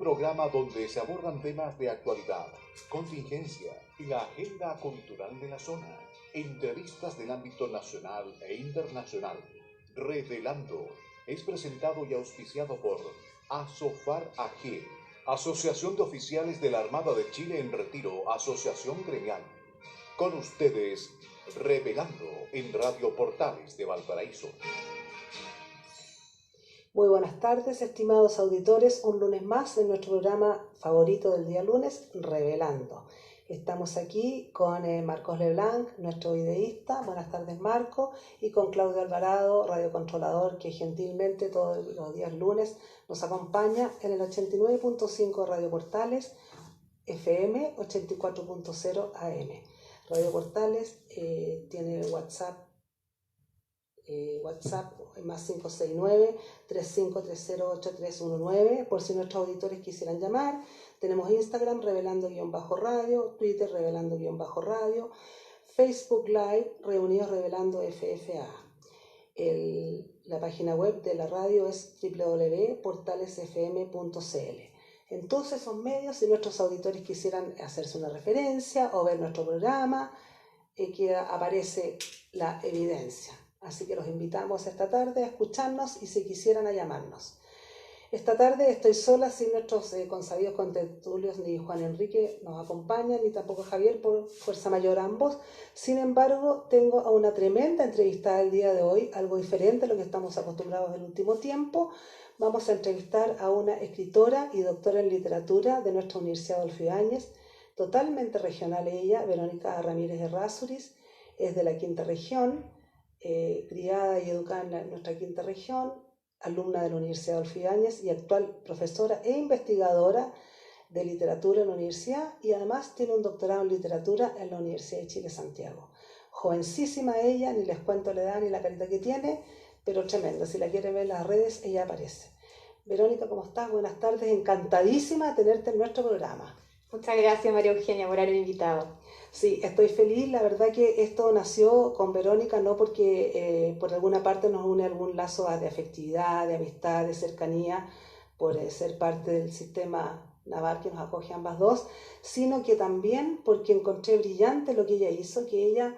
programa donde se abordan temas de actualidad, contingencia y la agenda cultural de la zona. Entrevistas del ámbito nacional e internacional. Revelando es presentado y auspiciado por Asofar AG, Asociación de Oficiales de la Armada de Chile en Retiro, Asociación Gremial. Con ustedes, Revelando en Radio Portales de Valparaíso. Muy buenas tardes, estimados auditores, un lunes más en nuestro programa favorito del día lunes, Revelando. Estamos aquí con Marcos Leblanc, nuestro videísta, buenas tardes Marco, y con Claudio Alvarado, radiocontrolador, que gentilmente todos los días lunes nos acompaña en el 89.5 Radio Portales, FM 84.0 AM. Radio Portales tiene WhatsApp más 569-3530-8319, por si nuestros auditores quisieran llamar. Tenemos Instagram, Revelando-Radio, Twitter, Revelando-Radio, Facebook Live, Reunidos Revelando FFA. La página web de la radio es www.portalesfm.cl. En todos esos medios, si nuestros auditores quisieran hacerse una referencia o ver nuestro programa, aparece la evidencia. Así que los invitamos esta tarde a escucharnos y si quisieran a llamarnos. Esta tarde estoy sola, sin nuestros consabidos contertulios, ni Juan Enrique nos acompaña, ni tampoco Javier, por fuerza mayor ambos. Sin embargo, tengo a una tremenda entrevistada el día de hoy, algo diferente a lo que estamos acostumbrados del último tiempo. Vamos a entrevistar a una escritora y doctora en literatura de nuestra Universidad Adolfo Ibáñez, totalmente regional ella, Verónica Ramírez Errázuriz, es de la quinta región, criada y educada en nuestra quinta región, alumna de la Universidad Adolfo Ibáñez y actual profesora e investigadora de literatura en la universidad, y además tiene un doctorado en literatura en la Universidad de Chile, Santiago. Jovencísima ella, ni les cuento la edad ni la carita que tiene, pero tremenda. Si la quieren ver en las redes, ella aparece. Verónica, ¿cómo estás? Buenas tardes, encantadísima de tenerte en nuestro programa. Muchas gracias, María Eugenia, por haberme invitado. Sí, estoy feliz. La verdad que esto nació con Verónica, no porque por alguna parte nos une algún lazo de afectividad, de amistad, de cercanía, por ser parte del sistema naval que nos acoge a ambas dos, sino que también porque encontré brillante lo que ella hizo, que ella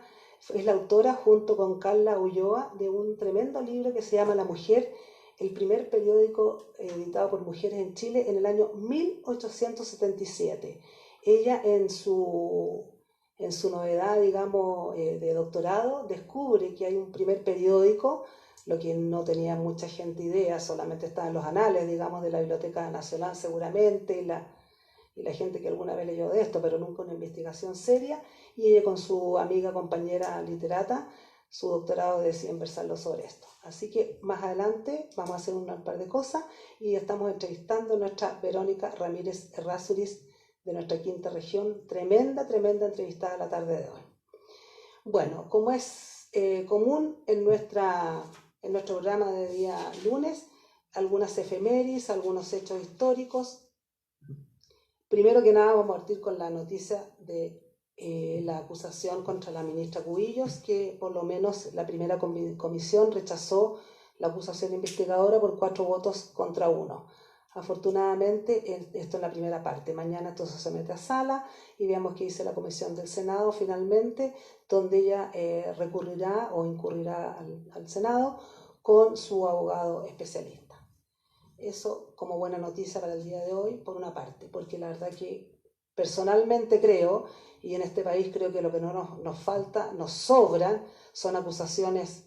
es la autora, junto con Carla Ulloa, de un tremendo libro que se llama La Mujer, el primer periódico editado por mujeres en Chile en el año 1877. Ella en su novedad, digamos, de doctorado, descubre que hay un primer periódico, lo que no tenía mucha gente idea, solamente estaba en los anales, digamos, de la Biblioteca Nacional seguramente, y la gente que alguna vez leyó de esto, pero nunca una investigación seria, y ella con su amiga, compañera literata, su doctorado decide versarlo sobre esto. Así que más adelante vamos a hacer un par de cosas y estamos entrevistando a nuestra Verónica Ramírez Errázuriz de nuestra quinta región, tremenda entrevistada la tarde de hoy. Bueno, como es común en nuestro programa de día lunes, algunas efemérides, algunos hechos históricos. Primero que nada vamos a partir con la noticia de la acusación contra la ministra Cubillos, que por lo menos la primera comisión rechazó la acusación investigadora por 4 votos contra 1. Afortunadamente, esto es la primera parte. Mañana esto se somete a sala y veamos qué dice la comisión del Senado finalmente, donde ella recurrirá o incurrirá al Senado con su abogado especialista. Eso como buena noticia para el día de hoy, por una parte, porque la verdad que personalmente creo, y en este país creo que lo que no nos falta, nos sobran, son acusaciones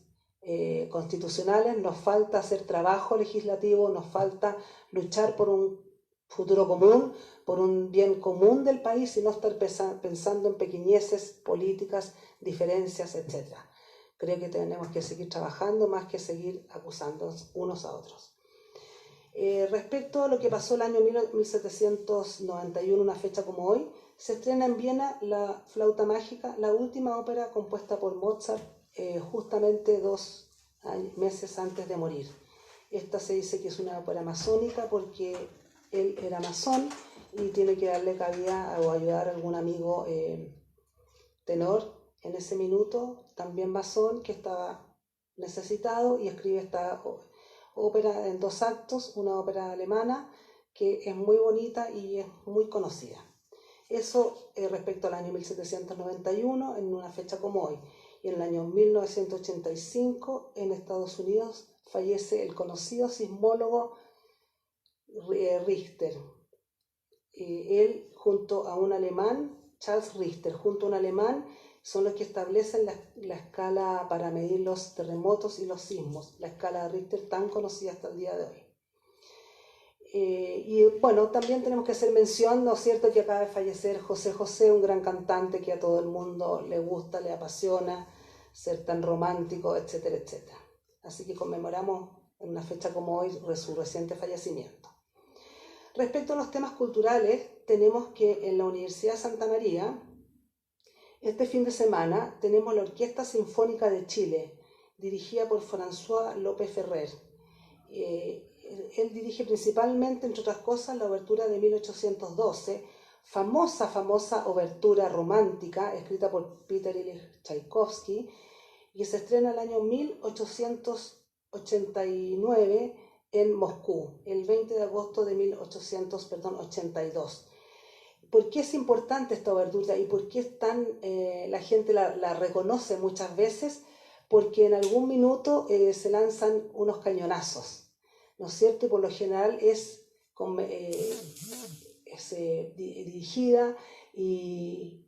constitucionales, nos falta hacer trabajo legislativo, nos falta luchar por un futuro común, por un bien común del país y no estar pensando en pequeñeces políticas, diferencias, etc. Creo que tenemos que seguir trabajando más que seguir acusándonos unos a otros. Respecto a lo que pasó el año 1791, una fecha como hoy, se estrena en Viena La Flauta Mágica, la última ópera compuesta por Mozart justamente 2 meses antes de morir. Esta se dice que es una ópera masónica porque él era masón y tiene que darle cabida o ayudar a algún amigo tenor en ese minuto, también masón, que estaba necesitado, y escribe esta ópera en 2 actos, una ópera alemana que es muy bonita y es muy conocida. Eso respecto al año 1791, en una fecha como hoy. Y en el año 1985, en Estados Unidos, fallece el conocido sismólogo Richter. Él junto a un alemán, Charles Richter, junto a un alemán, son los que establecen la escala para medir los terremotos y los sismos, la escala de Richter tan conocida hasta el día de hoy. Y bueno, también tenemos que hacer mención, ¿no es cierto?, que acaba de fallecer José José, un gran cantante que a todo el mundo le gusta, le apasiona ser tan romántico, etcétera, etcétera. Así que conmemoramos en una fecha como hoy su reciente fallecimiento. Respecto a los temas culturales, tenemos que en la Universidad Santa María, este fin de semana, tenemos la Orquesta Sinfónica de Chile, dirigida por François López Ferrer. Él dirige principalmente, entre otras cosas, la obertura de 1812, famosa obertura romántica, escrita por Peter Ilyich Tchaikovsky, y se estrena el año 1889 en Moscú, el 20 de agosto de 1882. ¿Por qué es importante esta obertura y por qué es tan, la gente la reconoce muchas veces? Porque en algún minuto se lanzan unos cañonazos, ¿no es cierto? Y por lo general es dirigida y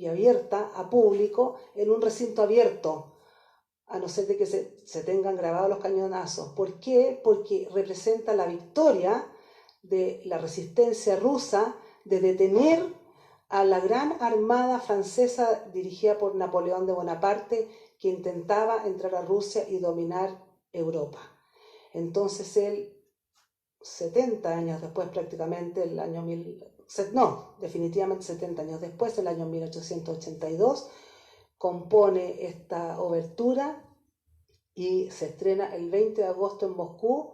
abierta a público en un recinto abierto, a no ser de que se tengan grabados los cañonazos. ¿Por qué? Porque representa la victoria de la resistencia rusa de detener a la gran armada francesa dirigida por Napoleón de Bonaparte, que intentaba entrar a Rusia y dominar Europa. Entonces él, 70 años después prácticamente, definitivamente 70 años después, el año 1882, compone esta obertura y se estrena el 20 de agosto en Moscú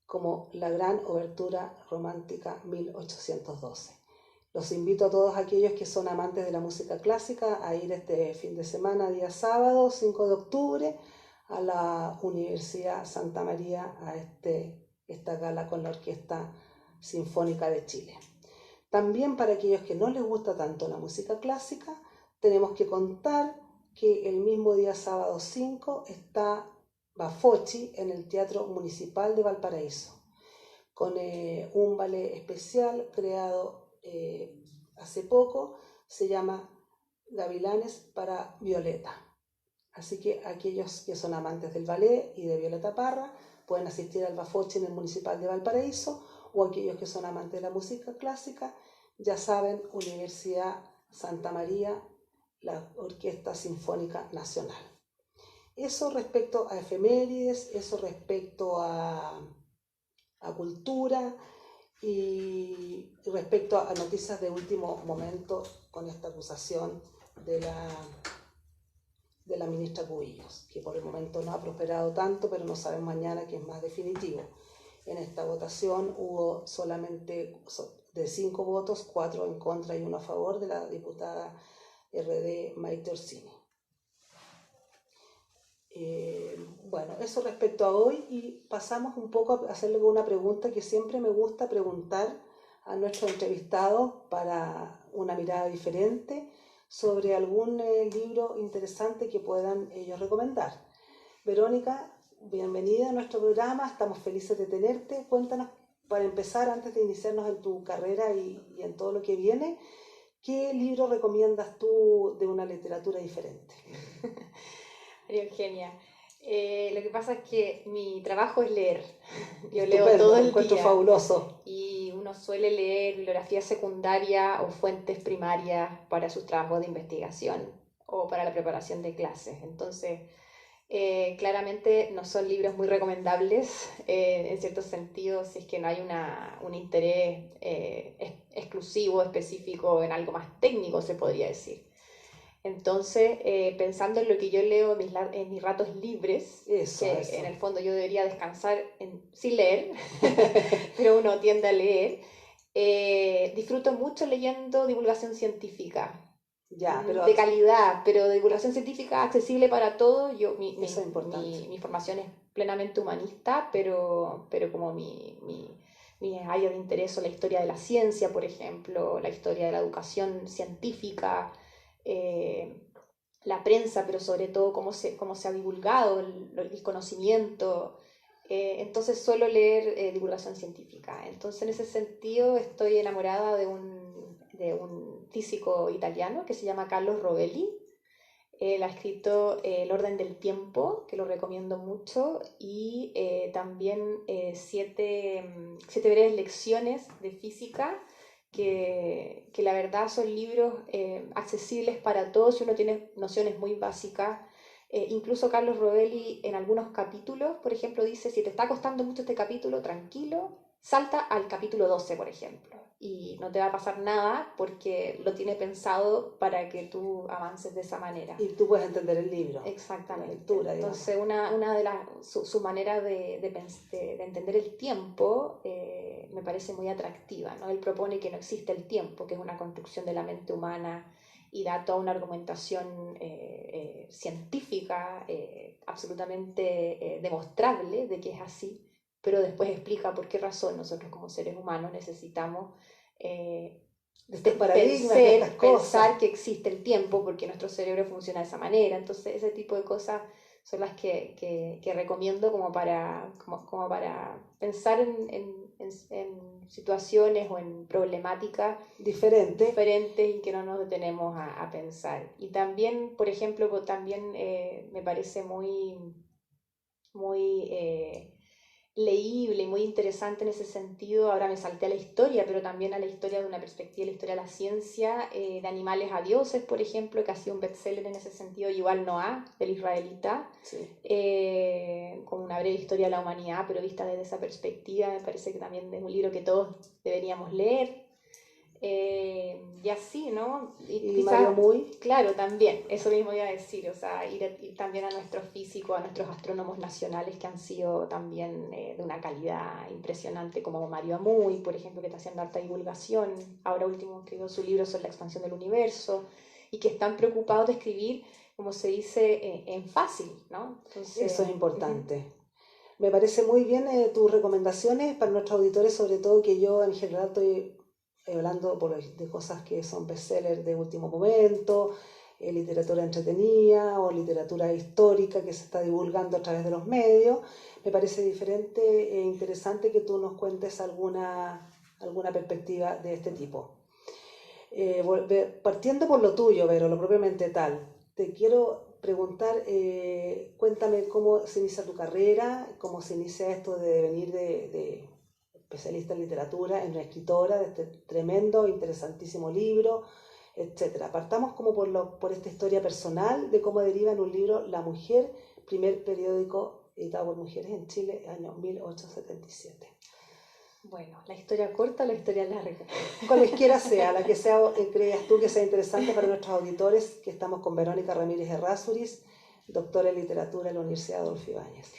como la gran obertura romántica 1812. Los invito a todos aquellos que son amantes de la música clásica a ir este fin de semana, día sábado, 5 de octubre, a la Universidad Santa María, a esta gala con la Orquesta Sinfónica de Chile. También para aquellos que no les gusta tanto la música clásica, tenemos que contar que el mismo día sábado 5 está Bafocchi en el Teatro Municipal de Valparaíso, con un ballet especial creado hace poco, se llama Gavilanes para Violeta. Así que aquellos que son amantes del ballet y de Violeta Parra pueden asistir al Bafocchi en el Municipal de Valparaíso, o aquellos que son amantes de la música clásica, ya saben, Universidad Santa María, la Orquesta Sinfónica Nacional. Eso respecto a efemérides, eso respecto a cultura y respecto a noticias de último momento con esta acusación de la ministra Cubillos, que por el momento no ha prosperado tanto, pero no sabemos mañana que es más definitivo. En esta votación hubo solamente de 5 votos, 4 en contra y 1 a favor de la diputada RD Maite Orsini. Bueno, eso respecto a hoy, y pasamos un poco a hacerle una pregunta que siempre me gusta preguntar a nuestros entrevistados para una mirada diferente sobre algún libro interesante que puedan ellos recomendar. Verónica, bienvenida a nuestro programa, estamos felices de tenerte. Cuéntanos, para empezar, antes de iniciarnos en tu carrera y en todo lo que viene, ¿qué libro recomiendas tú de una literatura diferente? María Eugenia, lo que pasa es que mi trabajo es leer. Yo Estupendo, leo todo el encuentro día. Fabuloso. Y uno suele leer bibliografía secundaria o fuentes primarias para sus trabajos de investigación o para la preparación de clases. Entonces, claramente no son libros muy recomendables en cierto sentido, si es que no hay un interés exclusivo, específico en algo más técnico, se podría decir. Entonces, pensando en lo que yo leo en mis ratos libres, Eso. En el fondo yo debería descansar sin leer, pero uno tiende a leer, disfruto mucho leyendo divulgación científica. De calidad, pero de divulgación científica accesible para todos. Eso es importante. Mi formación es plenamente humanista, pero como mi mis áreas de interés son la historia de la ciencia, por ejemplo, la historia de la educación científica, la prensa, pero sobre todo cómo se ha divulgado el conocimiento. Entonces suelo leer divulgación científica. Entonces en ese sentido estoy enamorada de un físico italiano que se llama Carlos Rovelli. Él ha escrito El orden del tiempo, que lo recomiendo mucho, y también siete breves lecciones de física, que la verdad son libros accesibles para todos si uno tiene nociones muy básicas. Incluso Carlos Rovelli en algunos capítulos, por ejemplo, dice, si te está costando mucho este capítulo, tranquilo, salta al capítulo 12, por ejemplo, y no te va a pasar nada porque lo tiene pensado para que tú avances de esa manera. Y tú puedes entender el libro. Exactamente. La lectura, entonces, una de su manera de entender el tiempo me parece muy atractiva, ¿no? Él propone que no existe el tiempo, que es una construcción de la mente humana, y da toda una argumentación científica absolutamente demostrable de que es así, pero después explica por qué razón nosotros como seres humanos necesitamos pensar que existe el tiempo, porque nuestro cerebro funciona de esa manera. Entonces ese tipo de cosas son las que recomiendo como para pensar en situaciones o en problemáticas diferentes y que no nos detenemos a pensar. Y también, por ejemplo, me parece muy leíble y muy interesante en ese sentido. Ahora me salté a la historia, pero también a la historia de una perspectiva, la historia de la ciencia, de Animales a Dioses, por ejemplo, que ha sido un bestseller en ese sentido, Yuval Noah, del israelita, sí. Con una breve historia de la humanidad, pero vista desde esa perspectiva. Me parece que también es un libro que todos deberíamos leer. Y así, ¿no? Y quizá, Mario Muy. Claro, también, eso mismo iba a decir, o sea, ir también a nuestros físicos, a nuestros astrónomos nacionales que han sido también de una calidad impresionante, como Mario Muy, por ejemplo, que está haciendo harta divulgación, ahora último escribió su libro sobre la expansión del universo, y que están preocupados de escribir, como se dice, en fácil, ¿no? Entonces, eso es importante. Me parece muy bien tus recomendaciones para nuestros auditores, sobre todo que yo en general estoy hablando de cosas que son bestsellers de último momento, literatura entretenida o literatura histórica que se está divulgando a través de los medios. Me parece diferente e interesante que tú nos cuentes alguna perspectiva de este tipo. Partiendo por lo tuyo, Vero, lo propiamente tal, te quiero preguntar, cuéntame cómo se inicia tu carrera, cómo se inicia esto de venir de especialista en literatura, en una escritora de este tremendo, interesantísimo libro, etc. Partamos como por esta historia personal de cómo deriva en un libro La Mujer, primer periódico editado por mujeres en Chile, año 1877. Bueno, ¿la historia corta o la historia larga? Cualesquiera sea, la que sea, creas tú que sea interesante para nuestros auditores, que estamos con Verónica Ramírez Errázuriz, doctora en literatura en la Universidad Adolfo Ibáñez.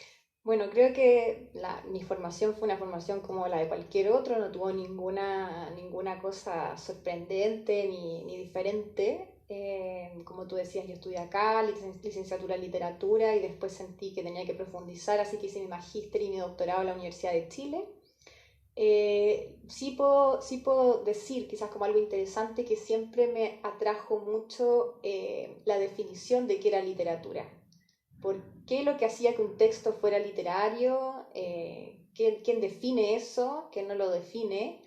Bueno, creo que mi formación fue una formación como la de cualquier otro, no tuvo ninguna cosa sorprendente ni diferente. Como tú decías, yo estudié acá, licenciatura en literatura, y después sentí que tenía que profundizar, así que hice mi magíster y mi doctorado en la Universidad de Chile. Sí puedo decir, quizás como algo interesante, que siempre me atrajo mucho la definición de qué era literatura. ¿Por qué lo que hacía que un texto fuera literario? ¿Quién define eso? ¿Quién no lo define?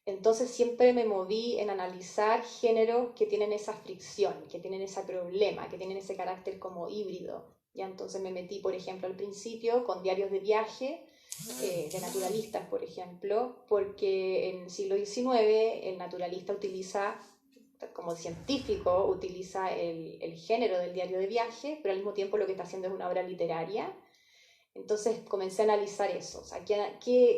Entonces siempre me moví en analizar géneros que tienen esa fricción, que tienen ese problema, que tienen ese carácter como híbrido. Ya entonces me metí, por ejemplo, al principio con diarios de viaje, de naturalistas, por ejemplo, porque en el siglo XIX el naturalista utiliza, como científico, utiliza el género del diario de viaje, pero al mismo tiempo lo que está haciendo es una obra literaria. Entonces comencé a analizar eso, o sea,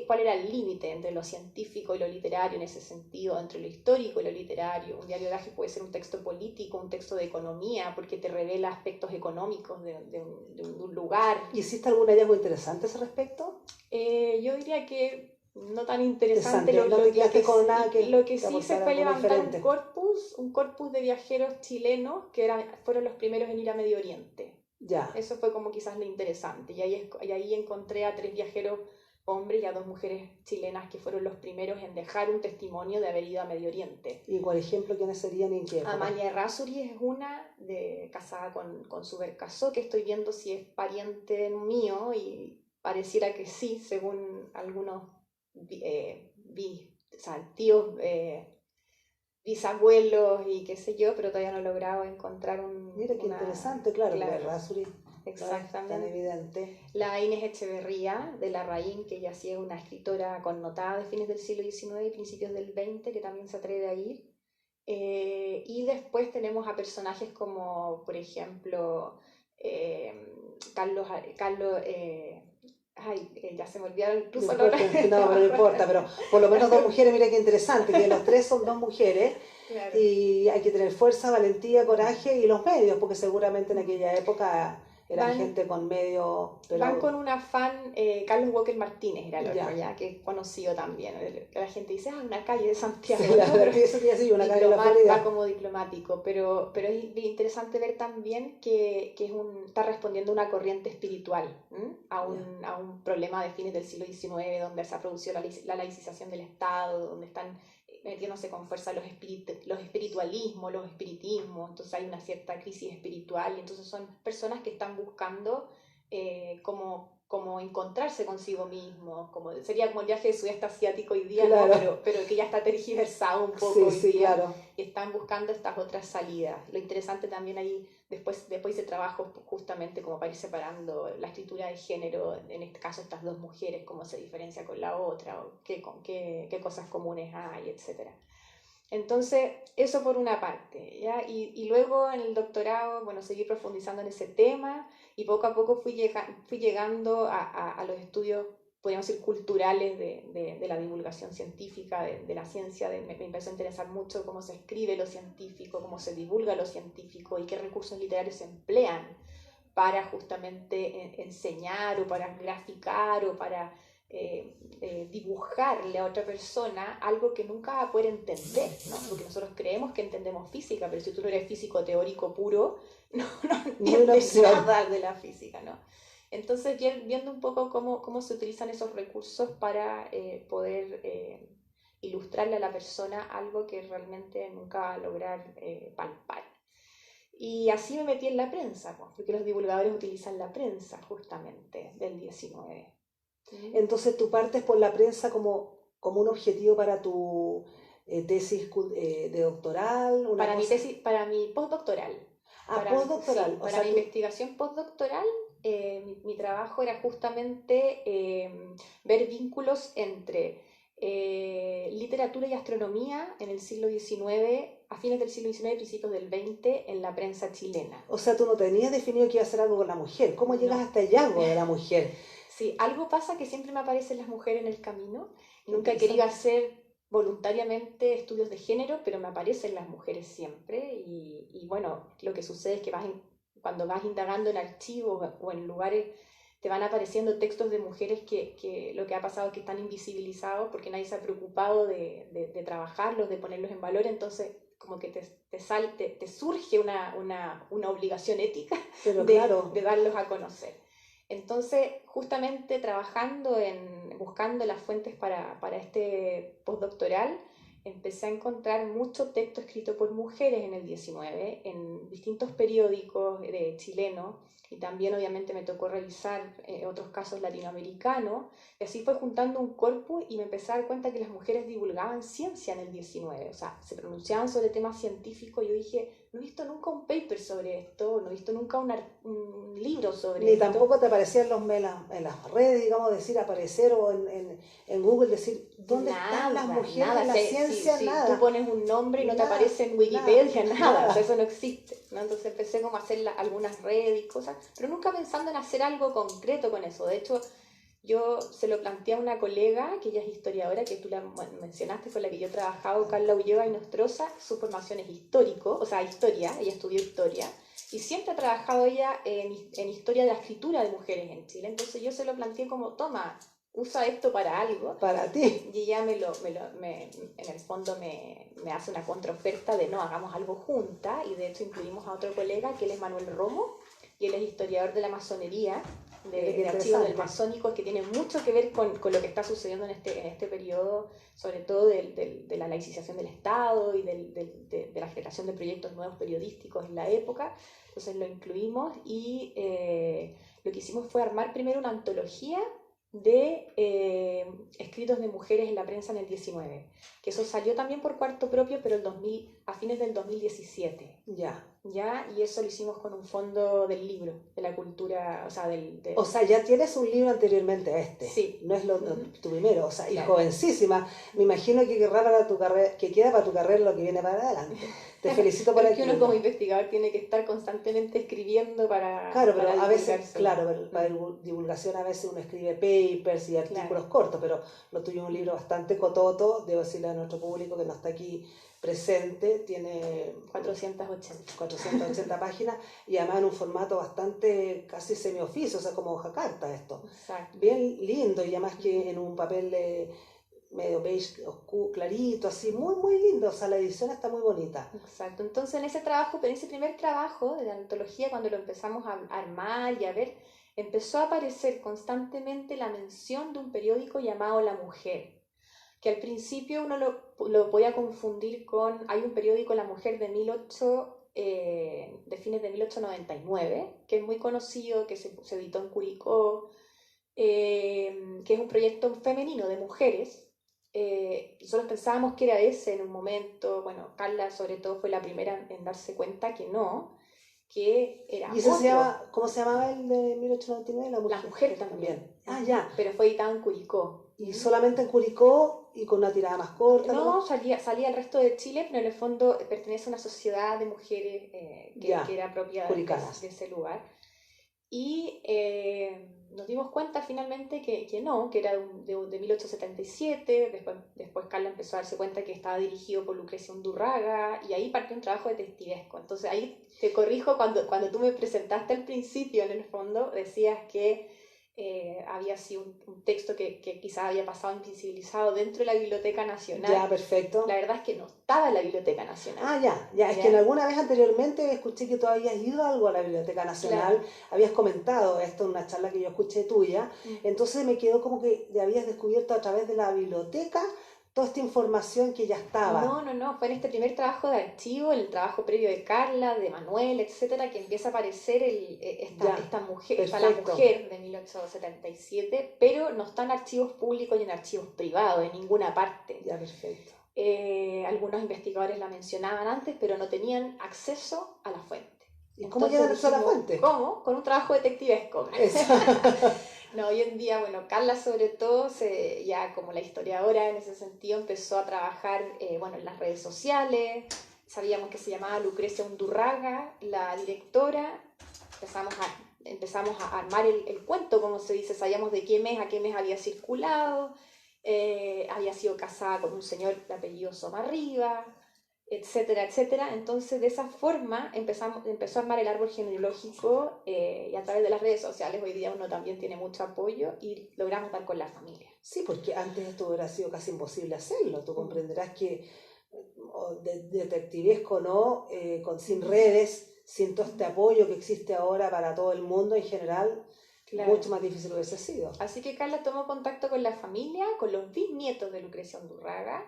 cuál era el límite entre lo científico y lo literario en ese sentido, entre lo histórico y lo literario. Un diario de viaje puede ser un texto político, un texto de economía, porque te revela aspectos económicos de un lugar. ¿Hiciste algún hallazgo interesante a ese respecto? Yo diría que no tan interesante. Lo que sí se fue levantar un corpus de viajeros chilenos que fueron los primeros en ir a Medio Oriente. Ya. Eso fue como quizás lo interesante. Y ahí encontré a 3 viajeros hombres y a 2 mujeres chilenas que fueron los primeros en dejar un testimonio de haber ido a Medio Oriente. Y por ejemplo, ¿quiénes serían y en qué época? Amalia Errázuriz es una, casada con Subercaso, que estoy viendo si es pariente mío y pareciera que sí, según algunos o sea, tíos, bisabuelos y qué sé yo, pero todavía no he logrado encontrar Mira qué interesante, claro, claro, Errázuriz. exactamente. Tan evidente. La Inés Echeverría de Larraín, que ya sí es una escritora connotada de fines del siglo XIX y principios del XX, que también se atreve a ir. Y después tenemos a personajes como, por ejemplo, Carlos ya se me olvidaron incluso No importa, no, pero no importa, pero por lo menos 2 mujeres, mira qué interesante, que los 3 son 2 mujeres. Claro. Y hay que tener fuerza, valentía, coraje y los medios, porque seguramente en aquella época eran gente con medios. Pero... Van con un afán, Carlos Walker Martínez era el otro, ya, que es conocido también. La gente dice, una calle de Santiago. Sí, ¿no? Eso sí, una calle de la Florida. Va como diplomático, pero es interesante ver también que está respondiendo a una corriente espiritual, a un problema de fines del siglo XIX, donde se ha producido la laicización del Estado, donde están metiéndose con fuerza los espiritualismos, los espiritismos, entonces hay una cierta crisis espiritual y entonces son personas que están buscando como encontrarse consigo mismos, sería como el viaje de sudeste asiático hoy día, claro. ¿No? pero que ya está tergiversado un poco hoy día, claro. Y están buscando estas otras salidas. Lo interesante también ahí, después de trabajo justamente como para ir separando la escritura de género, en este caso estas 2 mujeres, cómo se diferencia con la otra, o qué cosas comunes hay, etc. Entonces, eso por una parte, ¿ya? Y luego en el doctorado, bueno, seguí profundizando en ese tema y poco a poco fui llegando a los estudios, podríamos decir, culturales de la divulgación científica, de la ciencia. Me empezó a interesar mucho cómo se escribe lo científico, cómo se divulga lo científico y qué recursos literarios se emplean para justamente enseñar o para graficar o para dibujarle a otra persona algo que nunca va a poder entender, ¿no? Porque nosotros creemos que entendemos física, pero si tú no eres físico teórico puro, no entiendes nada de la física, ¿no? Entonces, viendo un poco cómo se utilizan esos recursos para poder ilustrarle a la persona algo que realmente nunca va a lograr palpar. Y así me metí en la prensa, pues, porque los divulgadores utilizan la prensa justamente del 19. Entonces tú partes por la prensa como un objetivo para tu tesis de doctoral. Para mi postdoctoral. Postdoctoral. Sí, para mi investigación postdoctoral, mi trabajo era justamente ver vínculos entre literatura y astronomía en el siglo XIX, a fines del siglo XIX y principios del XX, en la prensa chilena. O sea, tú no tenías definido que iba a hacer algo con la mujer. ¿Cómo llegas hasta el hallazgo de la mujer? Sí, algo pasa que siempre me aparecen las mujeres en el camino. Nunca he querido hacer voluntariamente estudios de género, pero me aparecen las mujeres siempre. Y bueno, lo que sucede es que cuando vas indagando en archivos o en lugares, te van apareciendo textos de mujeres que lo que ha pasado es que están invisibilizados porque nadie se ha preocupado de trabajarlos, de ponerlos en valor. Entonces, como que te surge una obligación ética de darlos a conocer. Entonces, justamente trabajando buscando las fuentes para este postdoctoral, empecé a encontrar mucho texto escrito por mujeres en el 19, en distintos periódicos chilenos, y también obviamente me tocó revisar otros casos latinoamericanos, y así fue juntando un corpus y me empecé a dar cuenta que las mujeres divulgaban ciencia en el 19, o sea, se pronunciaban sobre temas científicos, y yo dije, no he visto nunca un paper sobre esto, no he visto nunca un libro sobre esto. Ni tampoco te aparecían en las redes, digamos, decir aparecer o en Google decir, ¿dónde están las mujeres en la ciencia? Nada. Tú pones un nombre y no te aparece en Wikipedia, nada. O sea, eso no existe, ¿no? Entonces empecé como a hacer algunas redes y cosas, pero nunca pensando en hacer algo concreto con eso. De hecho, yo se lo planteé a una colega, que ella es historiadora, que tú la mencionaste, con la que yo he trabajado, Carla Ulloa y Nostroza. Su formación es histórico, o sea, historia, ella estudió historia, y siempre ha trabajado ella en historia de la escritura de mujeres en Chile. Entonces yo se lo planteé como, toma, usa esto para algo. Para ti. Y ella en el fondo me hace una contraoferta de no, hagamos algo juntas, y de hecho incluimos a otro colega, que él es Manuel Romo, y él es historiador de la masonería, de archivos del Masónico, que tiene mucho que ver con lo que está sucediendo en este periodo, sobre todo de la laicización del Estado y de la generación de proyectos nuevos periodísticos en la época. Entonces lo incluimos y lo que hicimos fue armar primero una antología de escritos de mujeres en la prensa en el 19, que eso salió también por Cuarto Propio, pero a fines del 2017. Ya. Y eso lo hicimos con un fondo del libro, de la cultura, O sea, ya tienes un libro anteriormente a este. Sí. No es tu primero, o sea, y Claro. Jovencísima. Me imagino que querrá para tu carrera, que queda para tu carrera lo que viene para adelante. Te felicito por aquí. Uno como investigador tiene que estar constantemente escribiendo para Claro, pero para a veces, divulgarse. para divulgación a veces uno escribe papers y artículos cortos, pero lo tuyo es un libro bastante cototo, debo decirle a nuestro público que no está aquí presente, tiene 480 páginas y además en un formato bastante casi semioficio, o sea, como hoja carta esto. Exacto. Bien lindo y además que en un papel medio beige oscuro, clarito, así, muy muy lindo, o sea, la edición está muy bonita. Exacto, entonces en ese primer trabajo de la antología, cuando lo empezamos a armar y a ver, empezó a aparecer constantemente la mención de un periódico llamado La Mujer, que al principio uno lo podía confundir con, hay un periódico La Mujer de fines de 1899, que es muy conocido, que se editó en Curicó, que es un proyecto femenino de mujeres. Nosotros pensábamos que era ese en un momento, bueno, Carla sobre todo fue la primera en darse cuenta que no, que era ¿Y ese otro. cómo se llamaba el de 1899? La Mujer también. Ah, ya. Pero fue editado en Curicó. ¿Y solamente en Curicó y con una tirada más corta? No, salía el resto de Chile, pero en el fondo pertenece a una sociedad de mujeres que era propia de ese lugar. Y nos dimos cuenta finalmente que no, que era de 1877, después Carla empezó a darse cuenta que estaba dirigido por Lucrecia Undurraga, y ahí partió un trabajo detectivesco. Entonces ahí te corrijo, cuando tú me presentaste al principio, en el fondo, decías que había sido un texto que quizás había pasado invisibilizado dentro de la Biblioteca Nacional. Ya, perfecto. La verdad es que no estaba en la Biblioteca Nacional. Ah, ya. Es que en alguna vez anteriormente escuché que tú habías ido algo a la Biblioteca Nacional, claro. Habías comentado esto en una charla que yo escuché tuya, entonces me quedó como que habías descubierto a través de la biblioteca toda esta información que ya estaba. No, fue en este primer trabajo de archivo, el trabajo previo de Carla, de Manuel, etcétera, que empieza a aparecer esta mujer, La Mujer de 1877, pero no está en archivos públicos y en archivos privados, en ninguna parte. Ya, perfecto. Algunos investigadores la mencionaban antes, pero no tenían acceso a la fuente. ¿Y cómo tienen acceso a la fuente? ¿Cómo? Con un trabajo detectivesco. Eso. No, hoy en día, bueno, Carla sobre todo, ya como la historiadora en ese sentido, empezó a trabajar en las redes sociales. Sabíamos que se llamaba Lucrecia Undurraga, la directora. Empezamos a armar el cuento, como se dice, sabíamos de a qué mes había circulado. Había sido casada con un señor de apellido Somarriba, etcétera, etcétera. Entonces, de esa forma empezó a armar el árbol genealógico y a través de las redes sociales hoy día uno también tiene mucho apoyo y logramos dar con la familia. Sí, porque antes esto hubiera sido casi imposible hacerlo. Tú comprenderás que detectivesco, ¿no? Sin redes, sin todo este apoyo que existe ahora para todo el mundo en general, claro. Mucho más difícil hubiese sido. Así que Carla tomó contacto con la familia, con los bisnietos de Lucrecia Undurraga.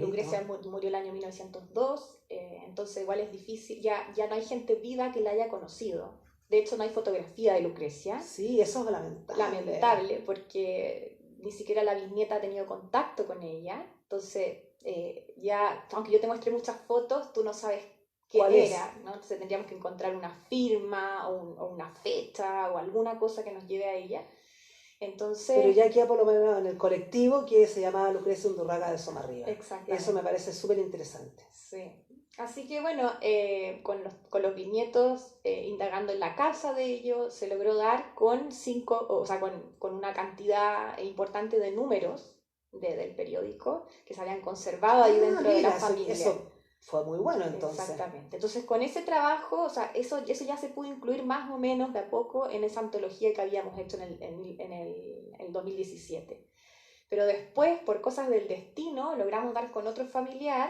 Lucrecia murió el año 1902, entonces igual es difícil, ya no hay gente viva que la haya conocido. De hecho no hay fotografía de Lucrecia. Sí, eso es lamentable porque ni siquiera la bisnieta ha tenido contacto con ella. Entonces aunque yo te muestre muchas fotos, tú no sabes quién era, ¿no? Entonces tendríamos que encontrar una firma o una fecha o alguna cosa que nos lleve a ella. Entonces, pero ya queda por lo menos en el colectivo que se llamaba Lucrecia Undurraga de Somarriba. Exactamente. Eso me parece súper interesante. Sí. Así que bueno, con los bisnietos, indagando en la casa de ellos, se logró dar con una cantidad importante de números del periódico que se habían conservado ahí dentro de la familia. Eso fue muy bueno entonces. Exactamente. Entonces con ese trabajo, eso ya se pudo incluir más o menos de a poco en esa antología que habíamos hecho en el 2017. Pero después, por cosas del destino, logramos dar con otro familiar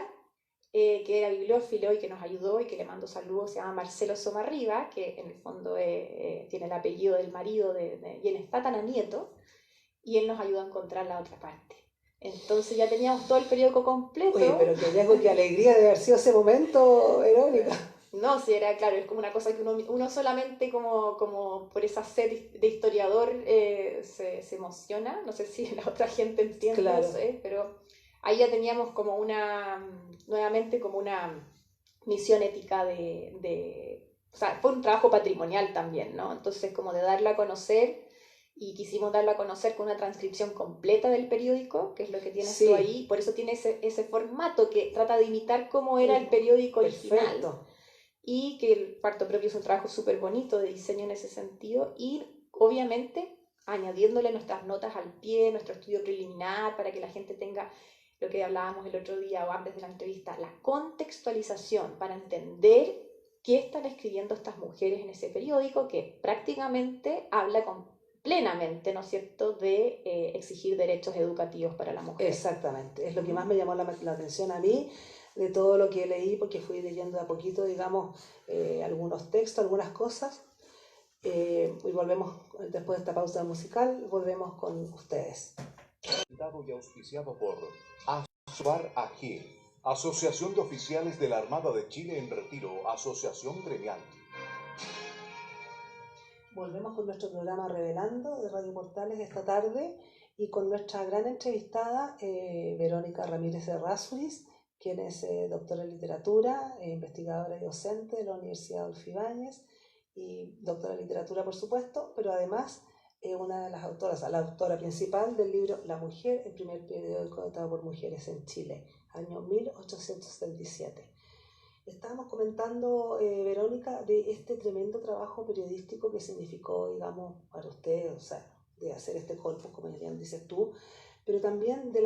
que era bibliófilo y que nos ayudó y que le mando saludos, se llama Marcelo Somarriba, que en el fondo tiene el apellido del marido y él es tataranieto, y él nos ayudó a encontrar la otra parte. Entonces ya teníamos todo el periódico completo. Oye, pero qué hallazgo, qué alegría de haber sido ese momento, Verónica. No, sí, era claro, es como una cosa que uno solamente como por esa sed de historiador se emociona. No sé si la otra gente entiende Claro. eso, pero ahí ya teníamos como nuevamente como una misión ética o sea, fue un trabajo patrimonial también, ¿no? Entonces como de darla a conocer, y quisimos darla a conocer con una transcripción completa del periódico, que es lo que tienes Sí. tú ahí, por eso tiene ese formato que trata de imitar cómo era el periódico original. Perfecto. Y que el Parto Propio es un trabajo súper bonito de diseño en ese sentido, y obviamente añadiéndole nuestras notas al pie, nuestro estudio preliminar, para que la gente tenga lo que hablábamos el otro día o antes de la entrevista, la contextualización para entender qué están escribiendo estas mujeres en ese periódico, que prácticamente habla plenamente, ¿no es cierto?, de exigir derechos educativos para la mujer. Exactamente, es lo que más me llamó la atención a mí de todo lo que leí, porque fui leyendo de a poquito, digamos, algunos textos, algunas cosas, y volvemos, después de esta pausa musical, volvemos con ustedes. Dado y auspiciado por ASUAR AG, Asociación de Oficiales de la Armada de Chile en Retiro, Asociación Gremial. Volvemos con nuestro programa Revelando de Radio Portales esta tarde y con nuestra gran entrevistada Verónica Ramírez Errázuriz, quien es doctora en literatura, investigadora y docente de la Universidad Adolfo Ibáñez y doctora en literatura, por supuesto, pero además una de las autoras, la autora principal del libro La Mujer, el primer periódico editado por mujeres en Chile, año 1877. Estábamos comentando, Verónica, de este tremendo trabajo periodístico que significó, digamos, para usted, o sea, de hacer este corpus, como bien dices tú, pero también de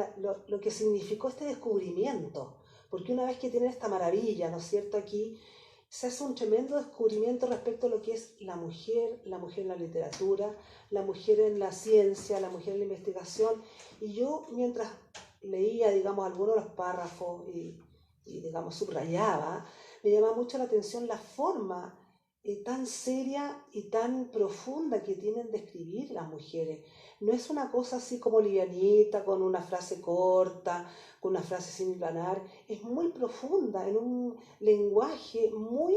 lo que significó este descubrimiento, porque una vez que tienen esta maravilla, ¿no es cierto?, aquí se hace un tremendo descubrimiento respecto a lo que es la mujer en la literatura, la mujer en la ciencia, la mujer en la investigación, y yo mientras leía, digamos, algunos de los párrafos y digamos, subrayaba, me llamaba mucho la atención la forma tan seria y tan profunda que tienen de escribir las mujeres. No es una cosa así como livianita, con una frase corta, con una frase sin hilanar, es muy profunda, en un lenguaje muy,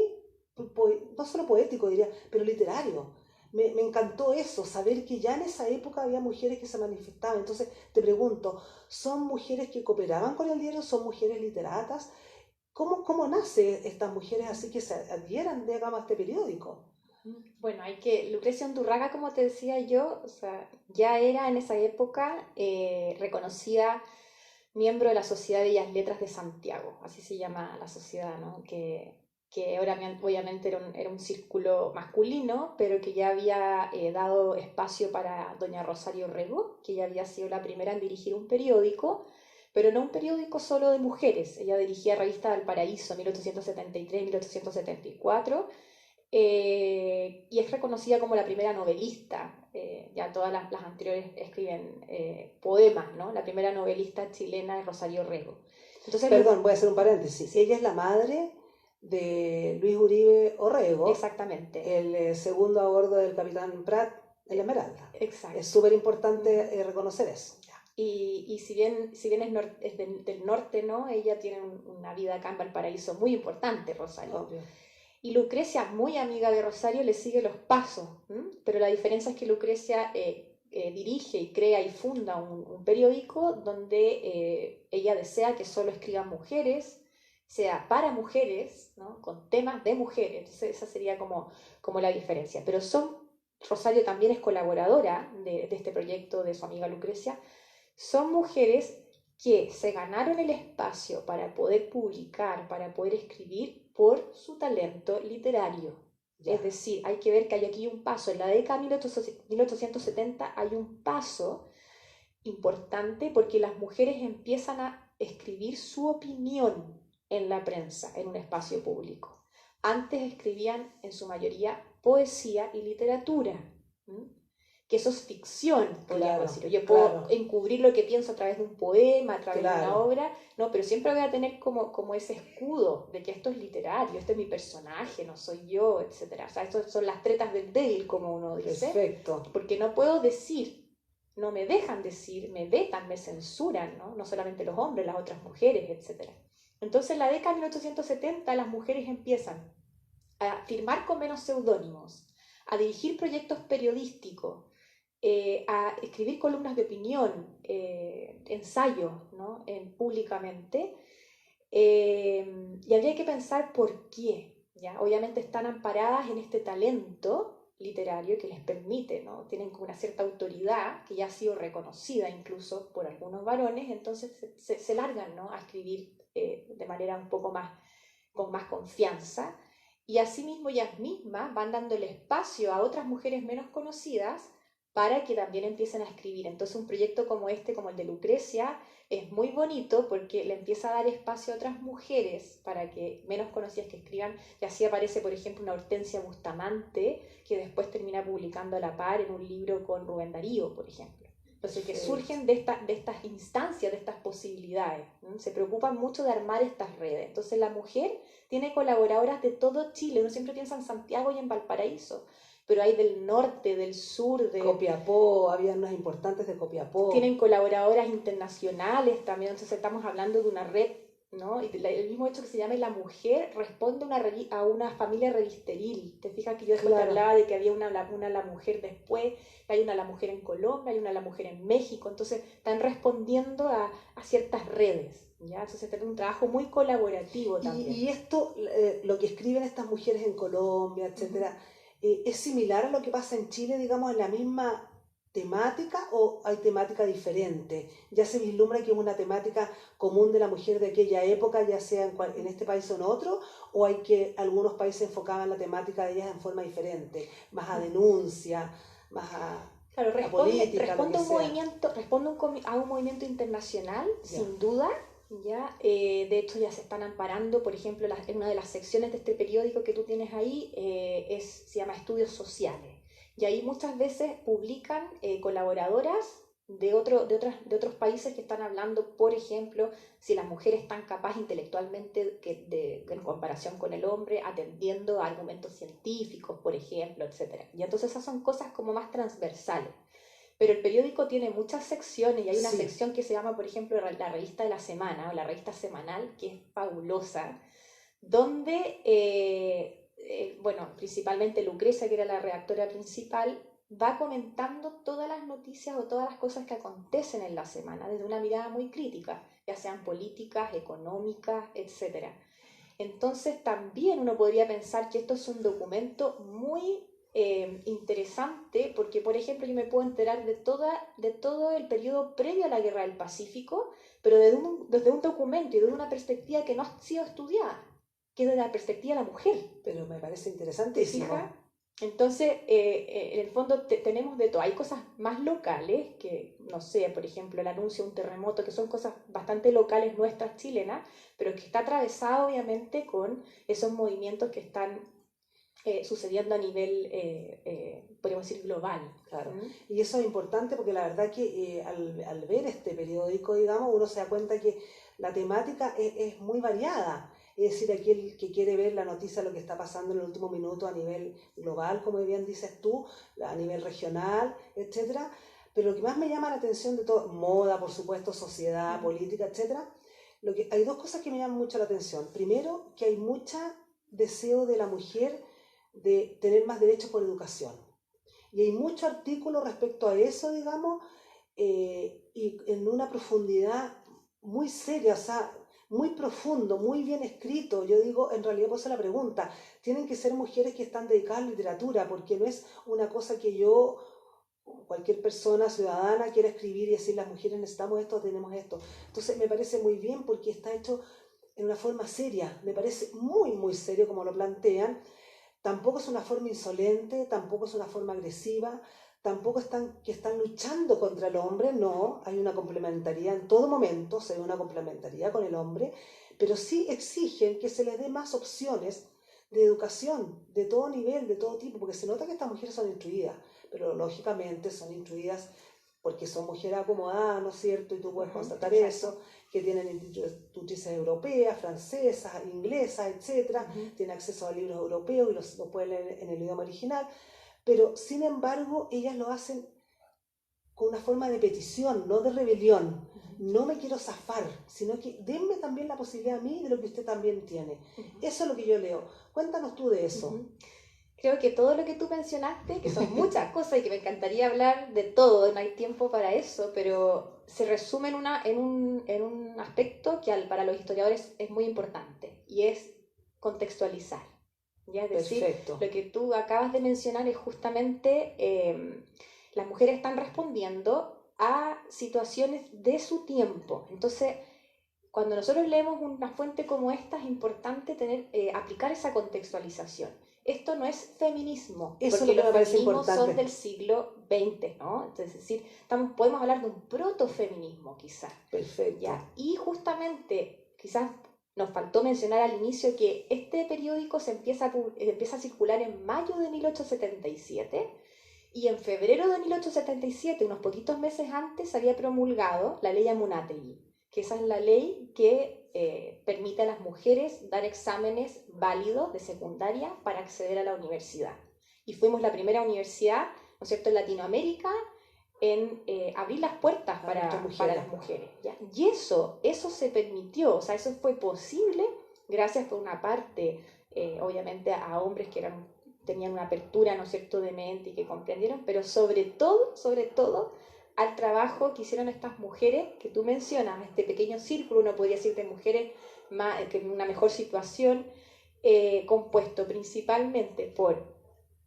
no solo poético diría, pero literario. Me encantó eso, saber que ya en esa época había mujeres que se manifestaban. Entonces te pregunto, ¿son mujeres que cooperaban con el diario? ¿Son mujeres literatas? ¿Cómo nace estas mujeres así que se adhieran, digamos, a este periódico? Bueno, Lucrecia Undurraga, como te decía yo, o sea, ya era en esa época reconocida miembro de la Sociedad de Bellas Letras de Santiago, así se llama la sociedad, ¿no? Que ahora obviamente era un círculo masculino, pero que ya había dado espacio para doña Rosario Rego, que ya había sido la primera en dirigir un periódico, pero no un periódico solo de mujeres. Ella dirigía Revista Valparaíso 1873-1874, y es reconocida como la primera novelista. Ya todas las anteriores escriben poemas, ¿no? La primera novelista chilena es Rosario Rego. Entonces, Perdón, voy a hacer un paréntesis. Sí. Ella es la madre de Luis Uribe Orrego, Exactamente. el segundo a bordo del Capitán Prat, el Esmeralda. Exacto. Es súper importante reconocer eso. Y si bien es del norte, ¿no? Ella tiene una vida acá en Valparaíso muy importante, Rosario. Obvio. Y Lucrecia, muy amiga de Rosario, le sigue los pasos, pero la diferencia es que Lucrecia dirige y crea y funda un periódico donde ella desea que solo escriban mujeres, sea para mujeres, ¿no? Con temas de mujeres. Entonces esa sería como la diferencia. Pero Rosario también es colaboradora de este proyecto de su amiga Lucrecia. Son mujeres que se ganaron el espacio para poder publicar, para poder escribir por su talento literario. Ya. Es decir, hay que ver que hay aquí un paso. En la década de 1870 hay un paso importante porque las mujeres empiezan a escribir su opinión en la prensa, en un espacio público. Antes escribían en su mayoría poesía y literatura. que eso es ficción, podríamos Claro, decirlo. Yo puedo claro, encubrir lo que pienso a través de un poema, a través de una claro, obra, no, pero siempre voy a tener como ese escudo de que esto es literario, este es mi personaje, no soy yo, etcétera. O sea, estas son las tretas del débil, como uno dice, perfecto. porque no puedo decir, no me dejan decir, me vetan, me censuran, ¿no? No solamente los hombres, las otras mujeres, etcétera. Entonces, en la década de 1870, las mujeres empiezan a firmar con menos seudónimos, a dirigir proyectos periodísticos, a escribir columnas de opinión, ensayos, ¿no? Públicamente. Y habría que pensar por qué. ¿Ya? Obviamente están amparadas en este talento literario que les permite, ¿no? Tienen como una cierta autoridad que ya ha sido reconocida incluso por algunos varones, entonces se largan, ¿no? A escribir de manera un poco más, con más confianza. Y asimismo ellas mismas van dándole espacio a otras mujeres menos conocidas para que también empiecen a escribir. Entonces un proyecto como este, como el de Lucrecia, es muy bonito porque le empieza a dar espacio a otras mujeres para que menos conocidas que escriban, y así aparece por ejemplo una Hortensia Bustamante que después termina publicando a la par en un libro con Rubén Darío, por ejemplo. Entonces que surgen de estas instancias, de estas posibilidades, ¿no? Se preocupan mucho de armar estas redes. Entonces la mujer tiene colaboradoras de todo Chile, uno siempre piensa en Santiago y en Valparaíso, pero hay del norte, del sur, Copiapó, había unas importantes de Copiapó. tienen colaboradoras internacionales también, entonces estamos hablando de una red, ¿no? Y el mismo hecho que se llame La Mujer responde a una familia revisteril. Te fijas que yo después te Claro. hablaba de que había una La Mujer después, hay una La Mujer en Colombia, hay una La Mujer en México, entonces están respondiendo a ciertas redes, ¿ya? Entonces es un trabajo muy colaborativo también. Y esto, lo que escriben estas mujeres en Colombia, etcétera, ¿es similar a lo que pasa en Chile, digamos, en la misma temática o hay temática diferente? ¿Ya se vislumbra que es una temática común de la mujer de aquella época, ya sea en este país o en otro, o hay que algunos países enfocaban la temática de ellas en forma diferente, más a denuncia, más Claro, a política, lo responde que a un sea? movimiento, a un movimiento internacional, Ya, sin duda, ¿ya? De hecho, ya se están amparando, por ejemplo, en una de las secciones de este periódico que tú tienes ahí, se llama Estudios Sociales. Y ahí muchas veces publican colaboradoras de otros países que están hablando, por ejemplo, si las mujeres están capaces intelectualmente en comparación con el hombre, atendiendo a argumentos científicos, por ejemplo, etc. Y entonces esas son cosas como más transversales. Pero el periódico tiene muchas secciones y hay una sí. sección que se llama, por ejemplo, la revista de la semana o la revista semanal, que es fabulosa, donde, bueno, principalmente Lucrecia, que era la redactora principal, va comentando todas las noticias o todas las cosas que acontecen en la semana desde una mirada muy crítica, ya sean políticas, económicas, etc. Entonces también uno podría pensar que esto es un documento muy interesante porque, por ejemplo, yo me puedo enterar de todo el periodo previo a la Guerra del Pacífico, pero desde un documento y desde una perspectiva que no ha sido estudiada, que es de la perspectiva de la mujer. Pero me parece ¿Te interesantísimo. fijas? Entonces, en el fondo tenemos de todo. Hay cosas más locales, que no sé, por ejemplo, el anuncio de un terremoto, que son cosas bastante locales nuestras chilenas, pero que está atravesado obviamente con esos movimientos que están sucediendo a nivel, podríamos decir, global. Claro, ¿Mm? y eso es importante porque la verdad que al ver este periódico, digamos, uno se da cuenta que la temática es muy variada. Es decir, aquel que quiere ver la noticia de lo que está pasando en el último minuto a nivel global, como bien dices tú, a nivel regional, etcétera. Pero lo que más me llama la atención de todo, moda, por supuesto, sociedad, política, etcétera, hay dos cosas que me llaman mucho la atención. Primero, que hay mucho deseo de la mujer de tener más derechos por educación. Y hay mucho artículo respecto a eso, digamos, y en una profundidad muy seria, o sea, muy profundo, muy bien escrito. Yo digo, en realidad puse la pregunta, tienen que ser mujeres que están dedicadas a la literatura, porque no es una cosa que yo, cualquier persona ciudadana, quiera escribir y decir, las mujeres necesitamos esto, tenemos esto. Entonces me parece muy bien porque está hecho en una forma seria, me parece muy, muy serio como lo plantean. Tampoco es una forma insolente, tampoco es una forma agresiva, tampoco están luchando contra el hombre, no, hay una complementariedad en todo momento, se ve una complementariedad con el hombre, pero sí exigen que se les dé más opciones de educación, de todo nivel, de todo tipo, porque se nota que estas mujeres son instruidas, pero lógicamente son instruidas porque son mujeres acomodadas, ¿no es cierto? Y tú puedes constatar eso, que tienen institutrices europeas, francesas, inglesas, etcétera, tienen acceso a libros europeos y los pueden leer en el idioma original, pero sin embargo ellas lo hacen con una forma de petición, no de rebelión. No me quiero zafar, sino que denme también la posibilidad a mí de lo que usted también tiene. Eso es lo que yo leo. Cuéntanos tú de eso. Creo que todo lo que tú mencionaste, que son muchas cosas y que me encantaría hablar de todo, no hay tiempo para eso, pero se resume en un aspecto que para los historiadores es muy importante, y es contextualizar. ¿Ya? Es decir, Perfecto. lo que tú acabas de mencionar es justamente las mujeres están respondiendo a situaciones de su tiempo. Entonces, cuando nosotros leemos una fuente como esta, es importante aplicar esa contextualización. Esto no es feminismo, eso porque es lo que los me parece feminismos importante. son del siglo XX, ¿no? Es decir, podemos hablar de un protofeminismo, quizás. Perfecto. ¿Ya? Y justamente, quizás nos faltó mencionar al inicio que este periódico empieza a circular en mayo de 1877, y en febrero de 1877, unos poquitos meses antes, se había promulgado la ley Amunátegui, que esa es la ley que permite a las mujeres dar exámenes válidos de secundaria para acceder a la universidad. Y fuimos la primera universidad, ¿no es cierto?, en Latinoamérica en abrir las puertas para las mujeres. ¿Ya? Y eso se permitió, o sea, eso fue posible gracias por una parte, obviamente, a hombres que tenían una apertura, ¿no es cierto?, de mente y que comprendieron, pero sobre todo, al trabajo que hicieron estas mujeres que tú mencionas, este pequeño círculo, uno podría decir, de mujeres que en una mejor situación, compuesto principalmente por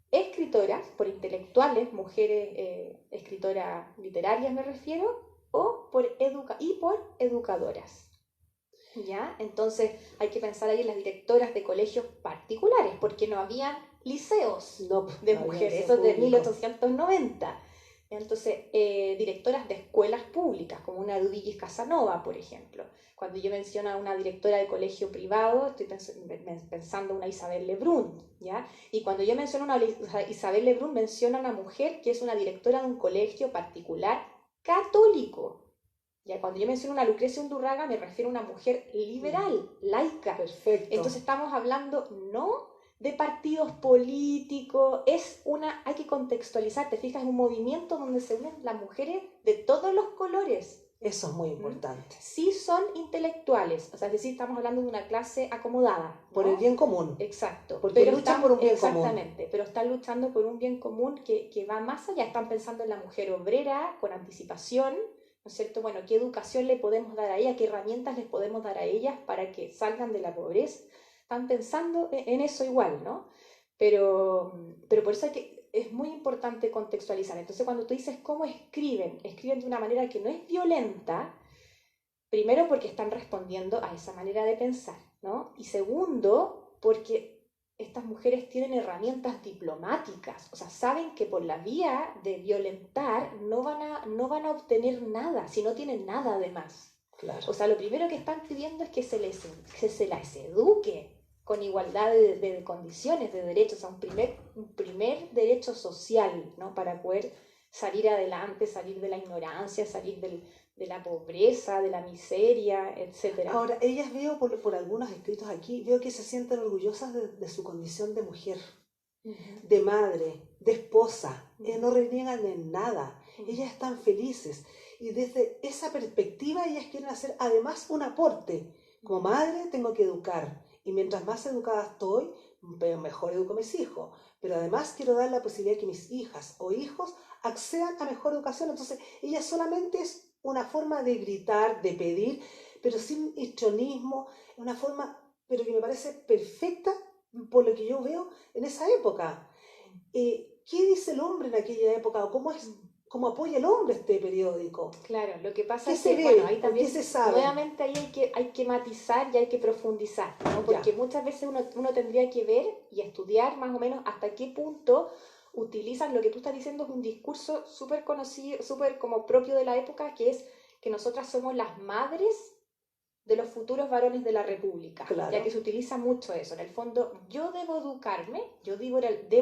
escritoras, por intelectuales, mujeres escritoras literarias me refiero, por educadoras. ¿Ya? Entonces hay que pensar ahí en las directoras de colegios particulares, porque no habían liceos de mujeres, eso es de 1890. Entonces, directoras de escuelas públicas, como una Dudillis Casanova, por ejemplo. Cuando yo menciono a una directora de colegio privado, estoy pensando en una Isabel Lebrun, ¿ya? Y cuando yo menciono a una Isabel Lebrun, menciono a una mujer que es una directora de un colegio particular católico. ¿Ya? Cuando yo menciono a una Lucrecia Undurraga, me refiero a una mujer liberal, laica. Perfecto. Entonces estamos hablando no de partidos políticos, hay que contextualizar, te fijas, es un movimiento donde se unen las mujeres de todos los colores. Eso es muy importante. Sí son intelectuales, o sea, es decir, estamos hablando de una clase acomodada, ¿no? Por el bien común. Exacto. Porque luchan por un bien común. Exactamente, pero están luchando por un bien común que va más allá, están pensando en la mujer obrera con anticipación, ¿no es cierto? Bueno, ¿qué educación le podemos dar a ella? ¿Qué herramientas les podemos dar a ellas para que salgan de la pobreza? Están pensando en eso igual, ¿no? Pero por eso es muy importante contextualizar. Entonces, cuando tú dices cómo escriben de una manera que no es violenta, primero porque están respondiendo a esa manera de pensar, ¿no? Y segundo, porque estas mujeres tienen herramientas diplomáticas, o sea, saben que por la vía de violentar no van a obtener nada, si no tienen nada además. Claro. O sea, lo primero que están pidiendo es que se las eduque con igualdad de condiciones, de derechos, o sea, un primer derecho social, ¿no? Para poder salir adelante, salir de la ignorancia, salir de la pobreza, de la miseria, etc. Ahora, ellas veo por algunos escritos aquí, veo que se sienten orgullosas de su condición de mujer, de madre, de esposa, no reniegan en nada, ellas están felices, y desde esa perspectiva ellas quieren hacer además un aporte. Como madre tengo que educar, y mientras más educada estoy, mejor educo a mis hijos, pero además quiero dar la posibilidad de que mis hijas o hijos accedan a mejor educación. Entonces ella solamente es una forma de gritar, de pedir, pero sin histrionismo, una forma, pero que me parece perfecta por lo que yo veo en esa época. ¿Qué dice el hombre en aquella época? ¿O cómo apoya el hombre este periódico? Claro, lo que pasa es que, bueno, ahí también ¿qué se sabe? Nuevamente ahí hay que matizar y hay que profundizar, ¿no? Porque muchas veces uno tendría que ver y estudiar más o menos hasta qué punto utilizan lo que tú estás diciendo. Es un discurso súper conocido, súper como propio de la época, que es que nosotras somos las madres de los futuros varones de la República, Claro. ya que se utiliza mucho eso. En el fondo, yo debo educarme, yo debo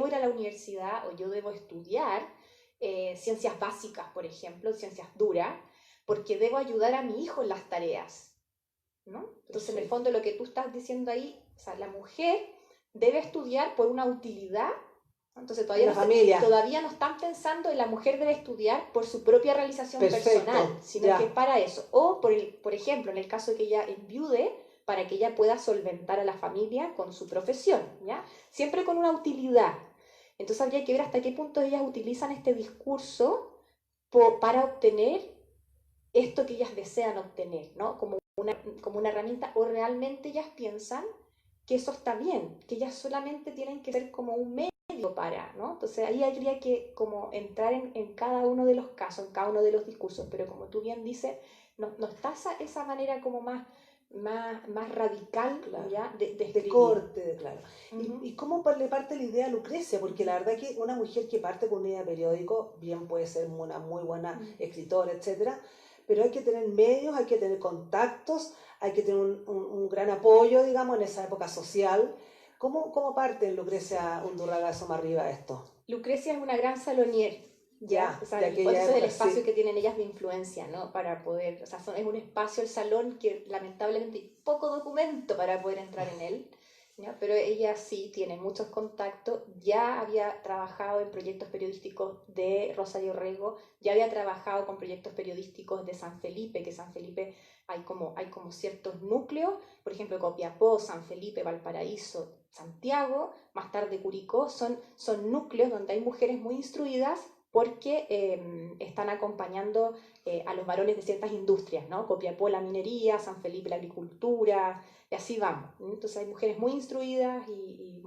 ir a la universidad o yo debo estudiar ciencias básicas, por ejemplo, ciencias duras, porque debo ayudar a mi hijo en las tareas, ¿no? Entonces, en el fondo, lo que tú estás diciendo ahí, o sea, la mujer debe estudiar por una utilidad. Entonces todavía no están pensando en la mujer debe estudiar por su propia realización personal, sino que para eso. O, por ejemplo, en el caso de que ella enviude, para que ella pueda solventar a la familia con su profesión, ¿ya? Siempre con una utilidad. Entonces habría que ver hasta qué punto ellas utilizan este discurso para obtener esto que ellas desean obtener, ¿no? Como una herramienta, o realmente ellas piensan que eso está bien, que ellas solamente tienen que ser como un medio para, ¿no? Entonces ahí habría que como entrar en cada uno de los casos, en cada uno de los discursos, pero como tú bien dices, no está esa manera como más radical, claro, ¿ya? de corte, claro. Uh-huh. ¿Y cómo le parte la idea a Lucrecia? Porque la verdad que una mujer que parte con una idea de periódico, bien puede ser una muy buena escritora, etcétera, pero hay que tener medios, hay que tener contactos, hay que tener un gran apoyo, digamos, en esa época social. ¿Cómo parte Lucrecia Undurraga Somarriba esto? Lucrecia es una gran salonier, ¿ya? O sea, por eso es el espacio que tienen ellas de influencia, ¿no? Para poder, o sea, es un espacio, el salón, que lamentablemente hay poco documento para poder entrar en él, ¿ya? Pero ella sí tiene muchos contactos, ya había trabajado en proyectos periodísticos de Rosario Rego, ya había trabajado con proyectos periodísticos de San Felipe, que San Felipe hay como ciertos núcleos, por ejemplo, Copiapó, San Felipe, Valparaíso, Santiago, más tarde Curicó, son núcleos donde hay mujeres muy instruidas porque están acompañando a los varones de ciertas industrias, ¿no? Copiapó la minería, San Felipe la agricultura, y así vamos. Entonces hay mujeres muy instruidas y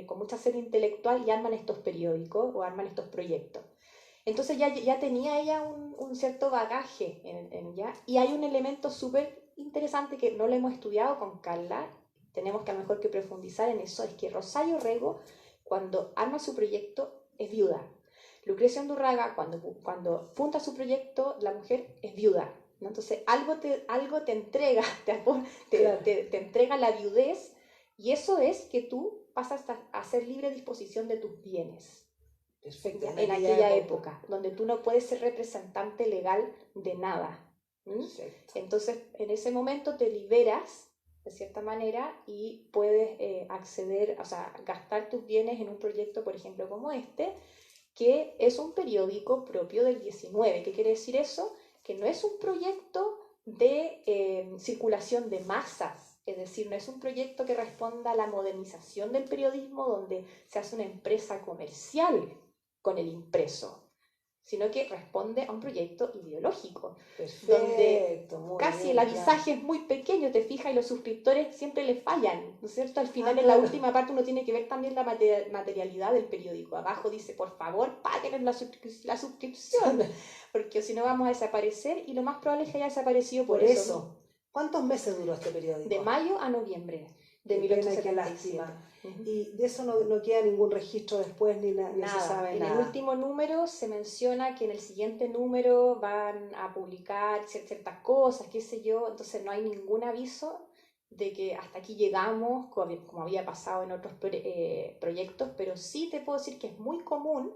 con mucha sed intelectual y arman estos periódicos o arman estos proyectos. Entonces ya tenía ella un cierto bagaje ya, y hay un elemento súper interesante que no lo hemos estudiado con Carla, tenemos que a lo mejor que profundizar en eso, es que Rosario Rego, cuando arma su proyecto, es viuda. Lucrecia Undurraga, cuando funda su proyecto, la mujer es viuda, ¿no? Entonces algo te entrega, te entrega la viudez, y eso es que tú pasas a ser libre disposición de tus bienes. Perfecto. En aquella época, donde tú no puedes ser representante legal de nada. Entonces, en ese momento te liberas, de cierta manera, y puedes acceder, o sea, gastar tus bienes en un proyecto, por ejemplo, como este, que es un periódico propio del 19. ¿Qué quiere decir eso? Que no es un proyecto de circulación de masas, es decir, no es un proyecto que responda a la modernización del periodismo, donde se hace una empresa comercial con el impreso, sino que responde a un proyecto ideológico. Perfecto, donde casi bien, el avisaje es muy pequeño, te fijas, y los suscriptores siempre le fallan, ¿no es cierto? Al final, en la última parte, uno tiene que ver también la materialidad del periódico. Abajo dice, por favor, paguen la suscripción, porque si no vamos a desaparecer, y lo más probable es que haya desaparecido por eso. ¿Cuántos meses duró este periódico? De mayo a noviembre de 1877. Y de eso no queda ningún registro después, ni se sabe en nada. En el último número se menciona que en el siguiente número van a publicar ciertas cosas, qué sé yo, entonces no hay ningún aviso de que hasta aquí llegamos, como había pasado en otros proyectos, pero sí te puedo decir que es muy común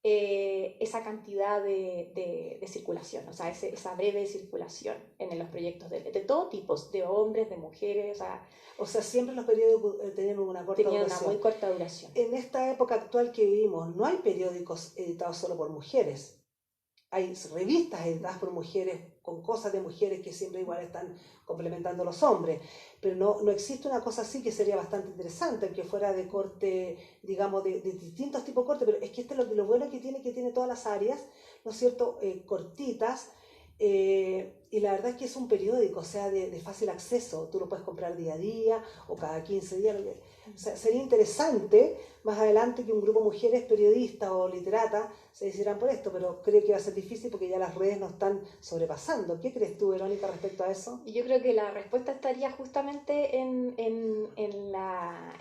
esa cantidad de circulación, o sea, esa breve circulación en los proyectos de todo tipo, de hombres, de mujeres. O sea, siempre los periódicos tenían una muy corta duración. En esta época actual que vivimos, no hay periódicos editados solo por mujeres. Hay revistas editadas por mujeres, con cosas de mujeres que siempre igual están complementando a los hombres. Pero no existe una cosa así, que sería bastante interesante, que fuera de corte, digamos, de distintos tipos de corte. Pero es que este es lo bueno que tiene todas las áreas, ¿no es cierto? Cortitas. Y la verdad es que es un periódico, o sea, de fácil acceso. Tú lo puedes comprar día a día o cada 15 días. O sea, sería interesante más adelante que un grupo de mujeres periodistas o literatas se hicieran por esto, pero creo que va a ser difícil porque ya las redes nos están sobrepasando. ¿Qué crees tú, Verónica, respecto a eso? Yo creo que la respuesta estaría justamente en la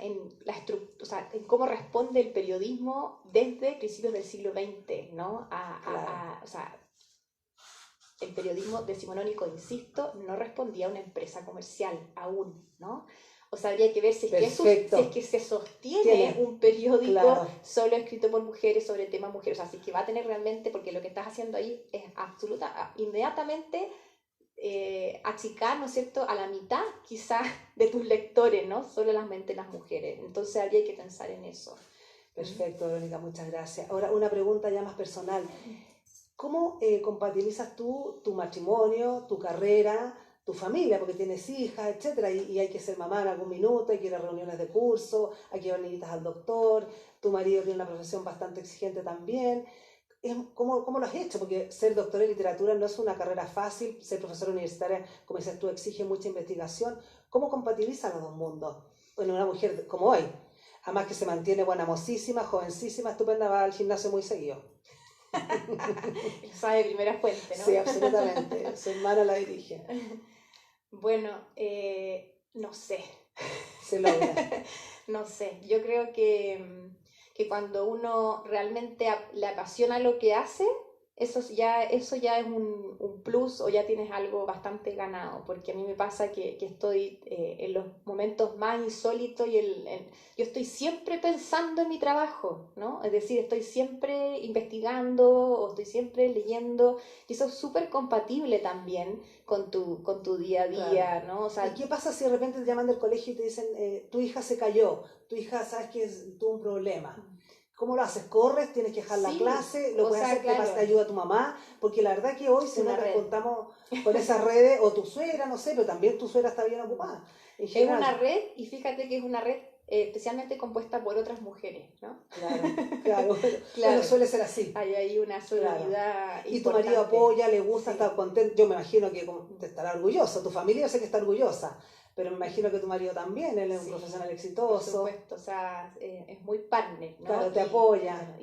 estructura, o sea, en cómo responde el periodismo desde principios del siglo XX, ¿no? Claro. O sea, el periodismo decimonónico, insisto, no respondía a una empresa comercial aún, ¿no? O sea, habría que ver si es, si es que se sostiene un periódico solo escrito por mujeres sobre temas mujeres. O sea, si es que va a tener realmente, porque lo que estás haciendo ahí es inmediatamente achicar, ¿no es cierto?, a la mitad quizás de tus lectores, ¿no? Solamente las mujeres. Entonces habría que pensar en eso. Perfecto, Verónica, muchas gracias. Ahora una pregunta ya más personal. ¿Cómo compatibilizas tú tu matrimonio, tu carrera, tu familia? Porque tienes hijas, etcétera, y hay que ser mamá en algún minuto, hay que ir a reuniones de curso, hay que llevar niñitas al doctor, tu marido tiene una profesión bastante exigente también. ¿Cómo lo has hecho? Porque ser doctor en literatura no es una carrera fácil, ser profesora universitaria, como dices tú, exige mucha investigación. ¿Cómo compatibilizan los dos mundos? Bueno, una mujer como hoy, además que se mantiene buena, mocísima, jovencísima, estupenda, va al gimnasio muy seguido. Sabe de primera fuente, ¿no? Sí, absolutamente. Su hermana la dirige. Bueno, no sé. Se logra. No sé, yo creo que cuando uno realmente le apasiona lo que hace, eso ya es un plus o ya tienes algo bastante ganado, porque a mí me pasa que estoy en los momentos más insólitos y yo estoy siempre pensando en mi trabajo, ¿no? Es decir, estoy siempre investigando o estoy siempre leyendo y eso es súper compatible también con tu día a día, ¿no? O sea, ¿y qué pasa si de repente te llaman del colegio y te dicen, tu hija se cayó, tu hija sabes que tuvo un problema? ¿Cómo lo haces? ¿Corres? ¿Tienes que dejar la clase? ¿Lo puedes hacer? Claro. ¿Te ayuda a tu mamá? Porque la verdad que hoy si nos contamos con esas redes, o tu suegra, no sé, pero también tu suegra está bien ocupada. Es una red, y fíjate que es una red especialmente compuesta por otras mujeres, ¿no? Claro. Bueno, suele ser así. Hay ahí una solidaridad importante. Y tu marido apoya, le gusta, está contento. Yo me imagino que te estará orgulloso. Tu familia yo sé que está orgullosa, pero me imagino que tu marido también, él es un profesional exitoso. Por supuesto, o sea, es muy partner, ¿no? Claro, te apoya.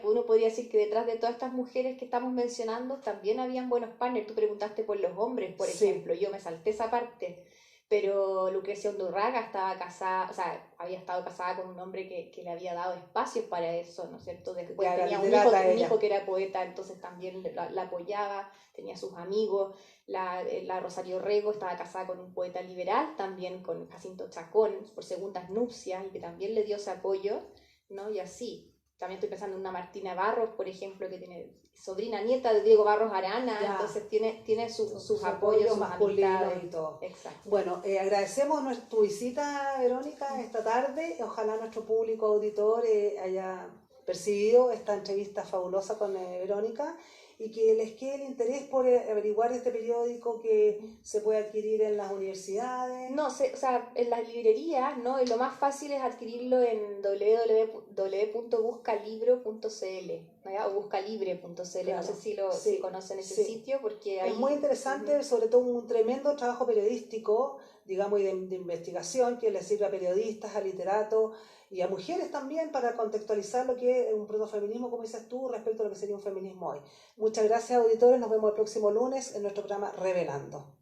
Uno podría decir que detrás de todas estas mujeres que estamos mencionando también habían buenos partners. Tú preguntaste por los hombres, por ejemplo, yo me salté esa parte. Pero Lucrecia Undurraga estaba casada, o sea, había estado casada con un hombre que le había dado espacios para eso, ¿no es cierto? Después tenía un hijo que era poeta, entonces también la apoyaba, tenía sus amigos. La Rosario Rego estaba casada con un poeta liberal, también con Jacinto Chacón, por segundas nupcias, y que también le dio ese apoyo, ¿no? Y así. También estoy pensando en una Martina Barros, por ejemplo, que tiene sobrina nieta de Diego Barros Arana, entonces tiene sus apoyos, sus masculinos y todo. Exacto. Bueno, agradecemos tu visita, Verónica, esta tarde. Ojalá nuestro público auditor haya percibido esta entrevista fabulosa con Verónica y que les quede el interés por averiguar este periódico que se puede adquirir en las universidades. No, o sea, en las librerías, ¿no? Y lo más fácil es adquirirlo en www.buscalibro.cl, ¿no? O buscalibre.cl, claro. No sé si conocen ese sitio, porque ahí... Es muy interesante, sobre todo un tremendo trabajo periodístico, digamos, y de investigación que les sirve a periodistas, a literatos y a mujeres también para contextualizar lo que es un protofeminismo, como dices tú, respecto a lo que sería un feminismo hoy. Muchas gracias, auditores. Nos vemos el próximo lunes en nuestro programa Revelando.